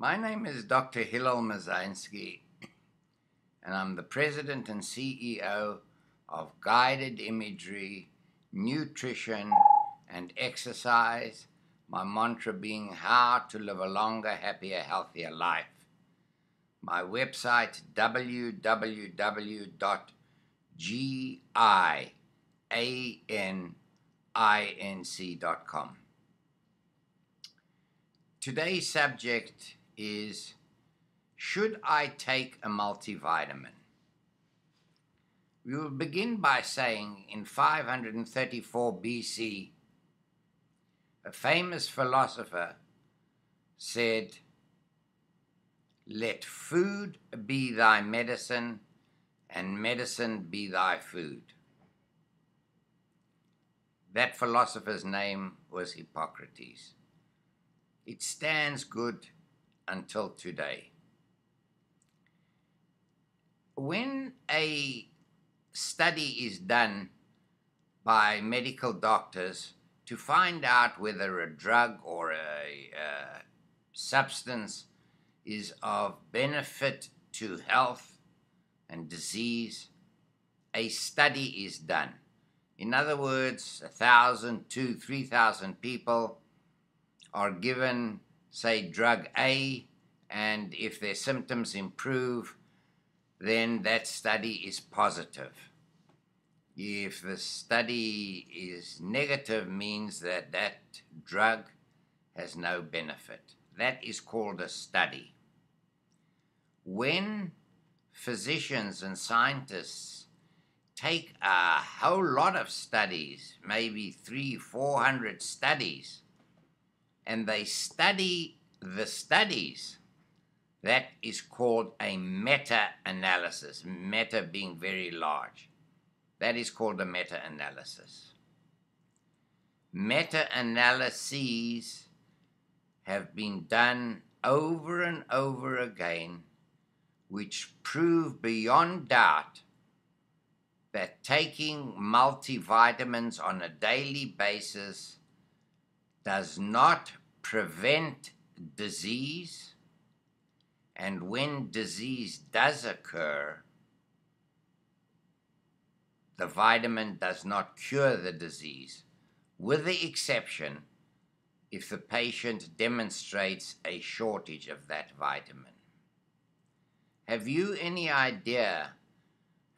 My name is Dr. Hillel Mazansky, and I'm the president and CEO of Guided Imagery, Nutrition, and Exercise, my mantra being how to live a longer, happier, healthier life. My website, www.gianinc.com. Today's subject is, should I take a multivitamin? We will begin by saying in 534 BC, a famous philosopher said, "Let food be thy medicine, and medicine be thy food." That philosopher's name was Hippocrates. It stands good until today. When a study is done by medical doctors to find out whether a drug or a substance is of benefit to health and disease, a study is done. In other words, 1,000 to 3,000 people are given, say, drug A, and if their symptoms improve, then that study is positive. If the study is negative, means that that drug has no benefit. That is called a study. When physicians and scientists take a whole lot of studies, maybe 300-400 studies, and they study the studies, that is called a meta-analysis, meta being very large. That is called a meta-analysis. Meta-analyses have been done over and over again, which prove beyond doubt that taking multivitamins on a daily basis does not prevent disease, and when disease does occur, the vitamin does not cure the disease, with the exception if the patient demonstrates a shortage of that vitamin. Have you any idea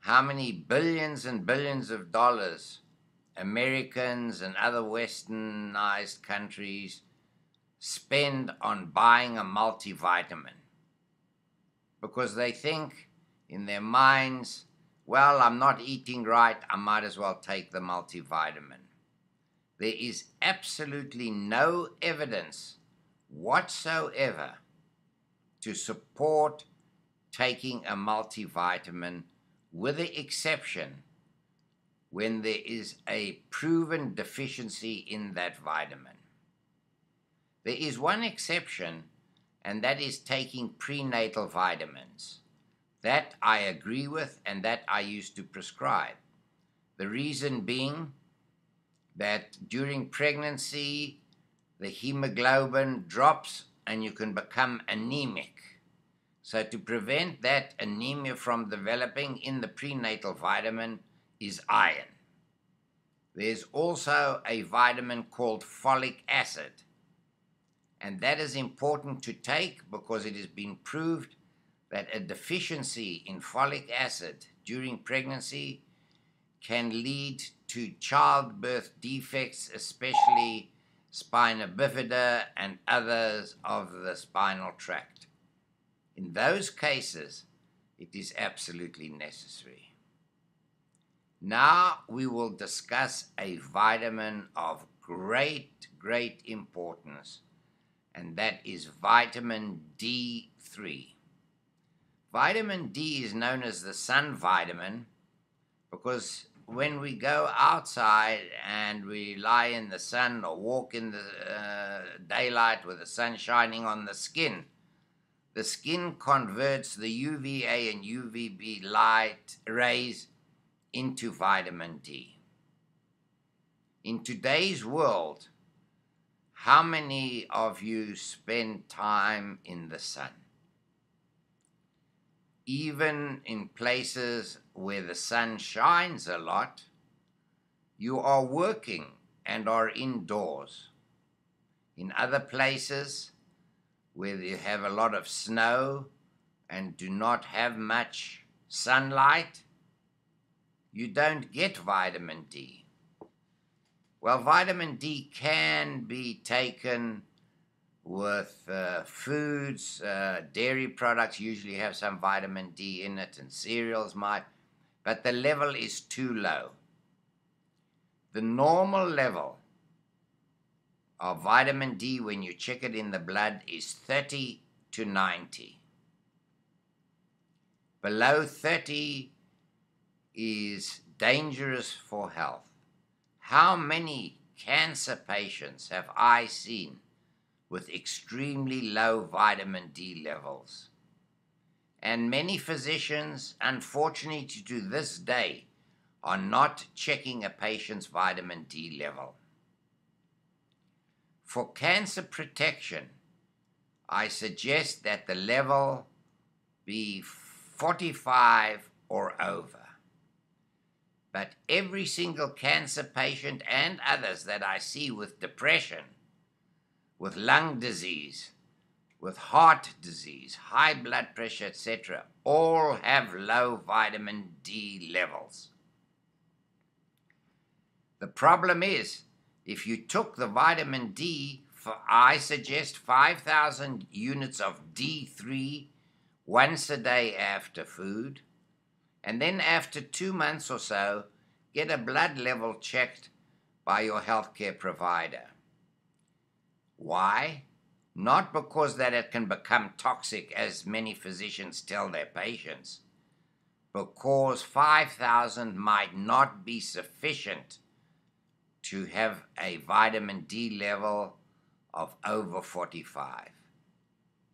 how many billions and billions of dollars Americans and other westernized countries spend on buying a multivitamin? Because they think in their minds, well, I'm not eating right, I might as well take the multivitamin. There is absolutely no evidence whatsoever to support taking a multivitamin, with the exception when there is a proven deficiency in that vitamin. There is one exception, and that is taking prenatal vitamins. That I agree with, and that I used to prescribe. The reason being that during pregnancy, the hemoglobin drops and you can become anemic. So to prevent that anemia from developing in the prenatal vitamin is iron. There's also a vitamin called folic acid, and that is important to take because it has been proved that a deficiency in folic acid during pregnancy can lead to childbirth defects, especially spina bifida and others of the spinal tract. In those cases, it is absolutely necessary. Now we will discuss a vitamin of great importance, and that is vitamin D3. Vitamin D is known as the sun vitamin because when we go outside and we lie in the sun or walk in the daylight with the sun shining on the skin converts the UVA and UVB light rays into vitamin D. In today's world, How many of you spend time in the sun? Even in places where the sun shines a lot, you are working and are indoors. In other places where you have a lot of snow and do not have much sunlight, you don't get vitamin D. Well, vitamin D can be taken with foods. Dairy products usually have some vitamin D in it, and cereals might, but the level is too low. The normal level of vitamin D when you check it in the blood is 30 to 90. Below 30 is dangerous for health. How many cancer patients have I seen with extremely low vitamin D levels? And many physicians, unfortunately to this day, are not checking a patient's vitamin D level. For cancer protection, I suggest that the level be 45 or over. But every single cancer patient and others that I see with depression, with lung disease, with heart disease, high blood pressure, etc., all have low vitamin D levels. The problem is, if you took the vitamin D, I suggest 5,000 units of D3 once a day after food, and then after 2 months or so, get a blood level checked by your healthcare provider. Why? Not because that it can become toxic, as many physicians tell their patients, because 5,000 might not be sufficient to have a vitamin D level of over 45.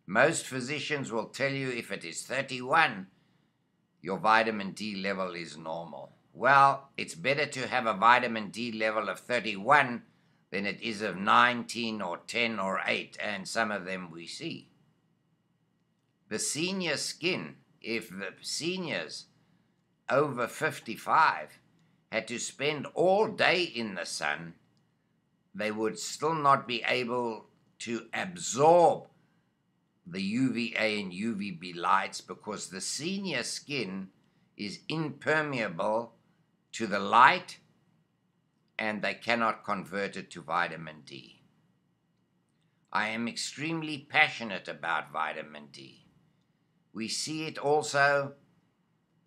Most physicians will tell you if it is 31, your vitamin D level is normal. Well, it's better to have a vitamin D level of 31 than it is of 19 or 10 or 8, and some of them we see. The senior skin, if the seniors over 55 had to spend all day in the sun, they would still not be able to absorb the UVA and UVB lights, because the senior skin is impermeable to the light and they cannot convert it to vitamin D. I am extremely passionate about vitamin D. We see it also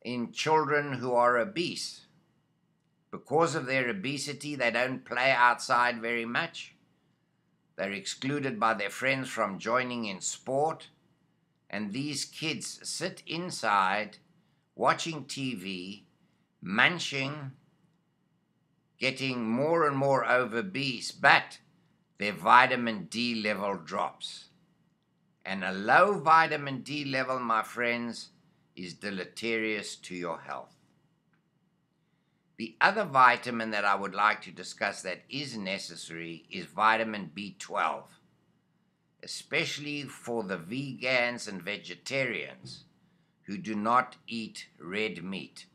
in children who are obese. Because of their obesity, they don't play outside very much. They're excluded by their friends from joining in sport. And these kids sit inside, watching TV, munching, getting more and more obese, but their vitamin D level drops. And a low vitamin D level, my friends, is deleterious to your health. The other vitamin that I would like to discuss that is necessary is vitamin B12, especially for the vegans and vegetarians who do not eat red meat.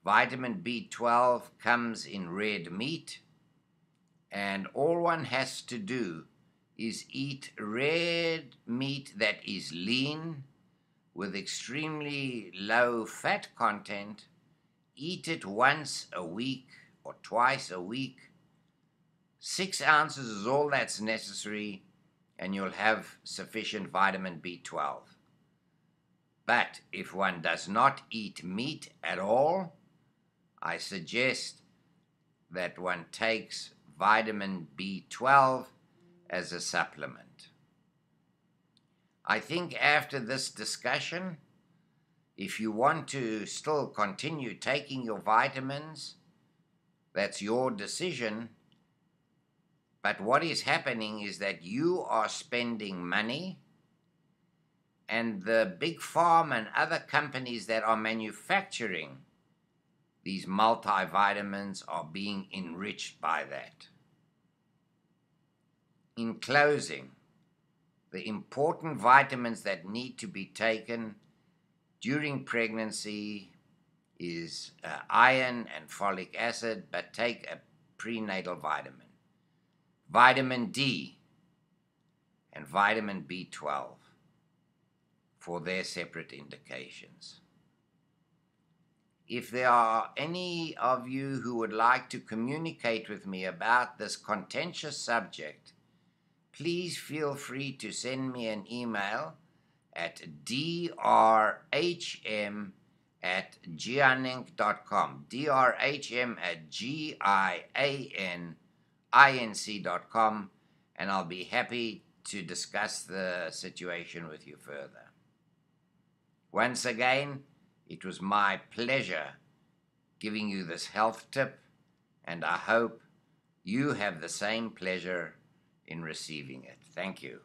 Vitamin B12 comes in red meat, and all one has to do is eat red meat that is lean with extremely low fat content. Eat it once a week or twice a week. 6 ounces is all that's necessary, and you'll have sufficient vitamin B12. But if one does not eat meat at all, I suggest that one takes vitamin B12 as a supplement. I think after this discussion, if you want to still continue taking your vitamins, that's your decision. But what is happening is that you are spending money, and the big pharma and other companies that are manufacturing these multivitamins are being enriched by that. In closing, the important vitamins that need to be taken during pregnancy is iron and folic acid, but take a prenatal vitamin. Vitamin D and vitamin B12 for their separate indications. If there are any of you who would like to communicate with me about this contentious subject, please feel free to send me an email at drhm@gianinc.com, drhm@gianinc.com, and I'll be happy to discuss the situation with you further. Once again, it was my pleasure giving you this health tip, and I hope you have the same pleasure in receiving it. Thank you.